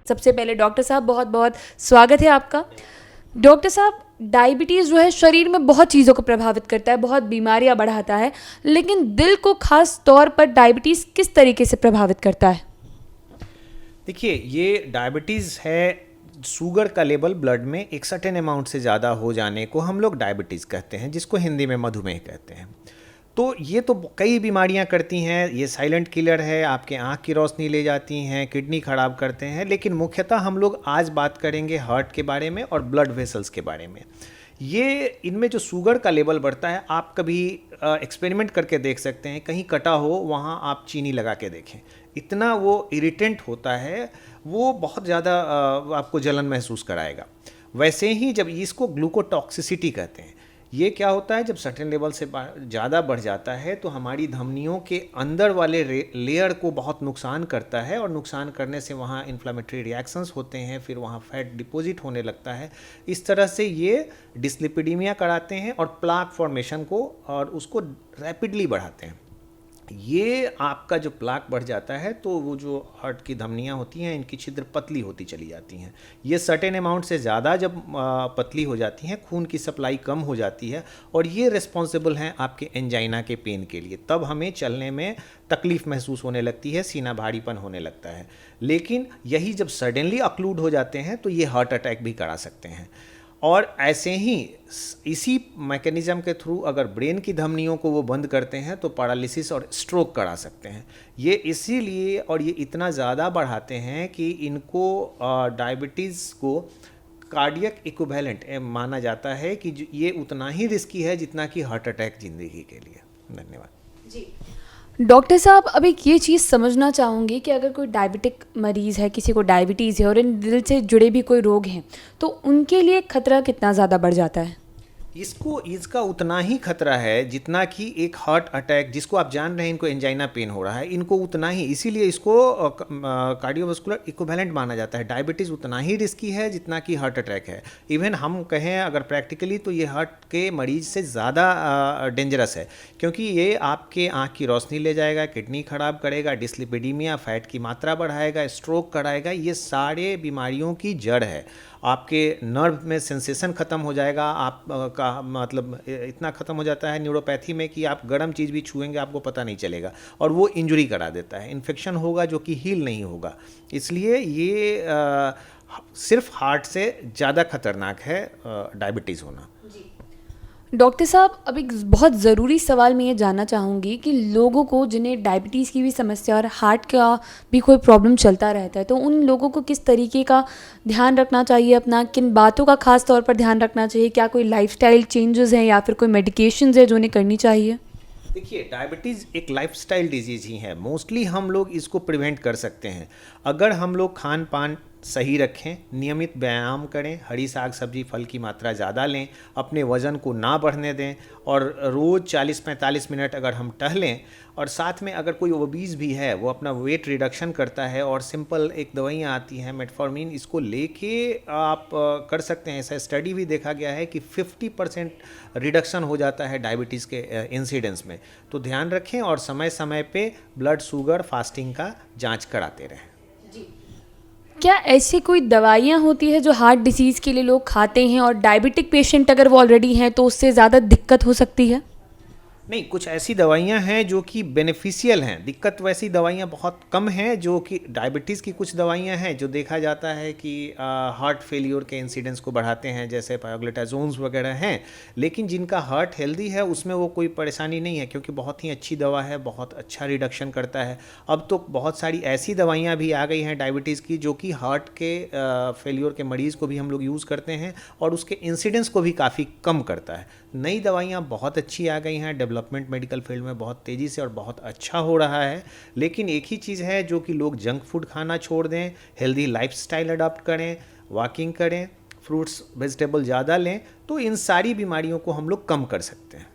सबसे पहले डॉक्टर साहब बहुत बहुत स्वागत है आपका। डॉक्टर साहब, डायबिटीज़ जो है शरीर में बहुत चीज़ों को प्रभावित करता है, बहुत बीमारियां बढ़ाता है, लेकिन दिल को खास तौर पर डायबिटीज़ किस तरीके से प्रभावित करता है? देखिए, ये डायबिटीज़ है, शुगर का लेवल ब्लड में एक सर्टेन अमाउंट से ज़्यादा हो जाने को हम लोग डायबिटीज़ कहते हैं, जिसको हिंदी में मधुमेह कहते हैं। तो ये तो कई बीमारियां करती हैं, ये साइलेंट किलर है, आपके आँख की रोशनी ले जाती हैं, किडनी खराब करते हैं, लेकिन मुख्यतः हम लोग आज बात करेंगे हार्ट के बारे में और ब्लड वेसल्स के बारे में। ये इनमें जो शुगर का लेवल बढ़ता है, आप कभी एक्सपेरिमेंट करके देख सकते हैं, कहीं कटा हो वहाँ आप चीनी लगा के देखें, इतना वो इरिटेंट होता है, वो बहुत ज़्यादा आपको जलन महसूस कराएगा। वैसे ही जब इसको ग्लूकोटॉक्सिसिटी कहते हैं, ये क्या होता है, जब सर्टेन लेवल से ज़्यादा बढ़ जाता है तो हमारी धमनियों के अंदर वाले लेयर को बहुत नुकसान करता है, और नुकसान करने से वहाँ इन्फ्लामेटरी रिएक्शंस होते हैं, फिर वहाँ फैट डिपॉजिट होने लगता है। इस तरह से ये डिस्लिपिडीमिया कराते हैं और प्लाक फॉर्मेशन को और उसको रैपिडली बढ़ाते हैं। ये आपका जो प्लाक बढ़ जाता है तो वो जो हार्ट की धमनियाँ होती हैं, इनकी छिद्र पतली होती चली जाती हैं। ये सर्टेन अमाउंट से ज़्यादा जब पतली हो जाती हैं, खून की सप्लाई कम हो जाती है, और ये रिस्पॉन्सिबल हैं आपके एंजाइना के पेन के लिए। तब हमें चलने में तकलीफ़ महसूस होने लगती है, सीना भारीपन होने लगता है। लेकिन यही जब सडनली अक्लूड हो जाते हैं तो ये हार्ट अटैक भी करा सकते हैं। और ऐसे ही इसी मैकेनिज़्म के थ्रू अगर ब्रेन की धमनियों को वो बंद करते हैं तो पैरालिसिस और स्ट्रोक करा सकते हैं। ये इसीलिए और ये इतना ज़्यादा बढ़ाते हैं कि इनको डायबिटीज़ को कार्डियक इक्विवेलेंट माना जाता है, कि ये उतना ही रिस्की है जितना कि हार्ट अटैक ज़िंदगी के लिए। धन्यवाद जी डॉक्टर साहब, अब एक ये चीज़ समझना चाहूँगी कि अगर कोई डायबिटिक मरीज़ है, किसी को डायबिटीज़ है और इन दिल से जुड़े भी कोई रोग हैं, तो उनके लिए खतरा कितना ज़्यादा बढ़ जाता है? इसका उतना ही खतरा है जितना कि एक हार्ट अटैक, जिसको आप जान रहे हैं इनको एंजाइना पेन हो रहा है, इनको उतना ही, इसीलिए इसको कार्डियोवास्कुलर इक्विवेलेंट माना जाता है। डायबिटीज़ उतना ही रिस्की है जितना कि हार्ट अटैक है। इवन हम कहें अगर प्रैक्टिकली तो ये हार्ट के मरीज से ज़्यादा डेंजरस है, क्योंकि ये आपके आँख की रोशनी ले जाएगा, किडनी खराब करेगा, डिस्लिपिडीमिया, फैट की मात्रा बढ़ाएगा, स्ट्रोक कराएगा। ये सारे बीमारियों की जड़ है। आपके नर्व में सेंसेशन ख़त्म हो जाएगा, आप का मतलब इतना ख़त्म हो जाता है न्यूरोपैथी में कि आप गर्म चीज़ भी छुएंगे आपको पता नहीं चलेगा, और वो इंजरी करा देता है, इन्फेक्शन होगा जो कि हील नहीं होगा। इसलिए ये सिर्फ हार्ट से ज़्यादा खतरनाक है डायबिटीज़ होना। डॉक्टर साहब, अब एक बहुत ज़रूरी सवाल मैं ये जानना चाहूँगी कि लोगों को जिन्हें डायबिटीज़ की भी समस्या और हार्ट का भी कोई प्रॉब्लम चलता रहता है, तो उन लोगों को किस तरीके का ध्यान रखना चाहिए, अपना किन बातों का खास तौर पर ध्यान रखना चाहिए? क्या कोई लाइफस्टाइल चेंजेस हैं या फिर कोई मेडिकेशंस है जो उन्हें करनी चाहिए? देखिए, डायबिटीज़ एक लाइफस्टाइल डिजीज़ ही है। मोस्टली हम लोग इसको प्रिवेंट कर सकते हैं अगर हम लोग खान पान सही रखें, नियमित व्यायाम करें, हरी साग सब्जी फल की मात्रा ज़्यादा लें, अपने वज़न को ना बढ़ने दें, और रोज़ 40-45 मिनट अगर हम टहलें, और साथ में अगर कोई ओबीज़ भी है वो अपना वेट रिडक्शन करता है, और सिंपल एक दवाइयाँ आती हैं मेटफॉर्मिन, इसको लेके आप कर सकते हैं। ऐसा स्टडी भी देखा गया है कि 50% रिडक्शन हो जाता है डायबिटीज़ के इंसिडेंस में। तो ध्यान रखें और समय समय पे ब्लड शुगर फास्टिंग का जांच कराते रहें। क्या ऐसी कोई दवाइयाँ होती है जो हार्ट डिसीज़ के लिए लोग खाते हैं और डायबिटिक पेशेंट अगर वो ऑलरेडी हैं तो उससे ज़्यादा दिक्कत हो सकती है? नहीं, कुछ ऐसी दवाइयाँ हैं जो कि बेनिफिशियल हैं। दिक्कत वैसी दवाइयाँ बहुत कम हैं, जो कि डायबिटीज़ की कुछ दवाइयाँ हैं जो देखा जाता है कि हार्ट फेलियर के इंसिडेंस को बढ़ाते हैं, जैसे पायोग्लुटाजोन्स वगैरह हैं। लेकिन जिनका हार्ट हेल्दी है उसमें वो कोई परेशानी नहीं है, क्योंकि बहुत ही अच्छी दवा है, बहुत अच्छा रिडक्शन करता है। अब तो बहुत सारी ऐसी दवाइयाँ भी आ गई हैं डायबिटीज़ की जो कि हार्ट के फेलियर के मरीज़ को भी हम लोग यूज़ करते हैं, और उसके इंसिडेंस को भी काफ़ी कम करता है। नई दवाइयाँ बहुत अच्छी आ गई हैं, डेवलपमेंट मेडिकल फील्ड में बहुत तेज़ी से और बहुत अच्छा हो रहा है। लेकिन एक ही चीज़ है जो कि लोग जंक फूड खाना छोड़ दें, हेल्दी लाइफस्टाइल अडॉप्ट करें, वॉकिंग करें, फ्रूट्स वेजिटेबल ज़्यादा लें, तो इन सारी बीमारियों को हम लोग कम कर सकते हैं।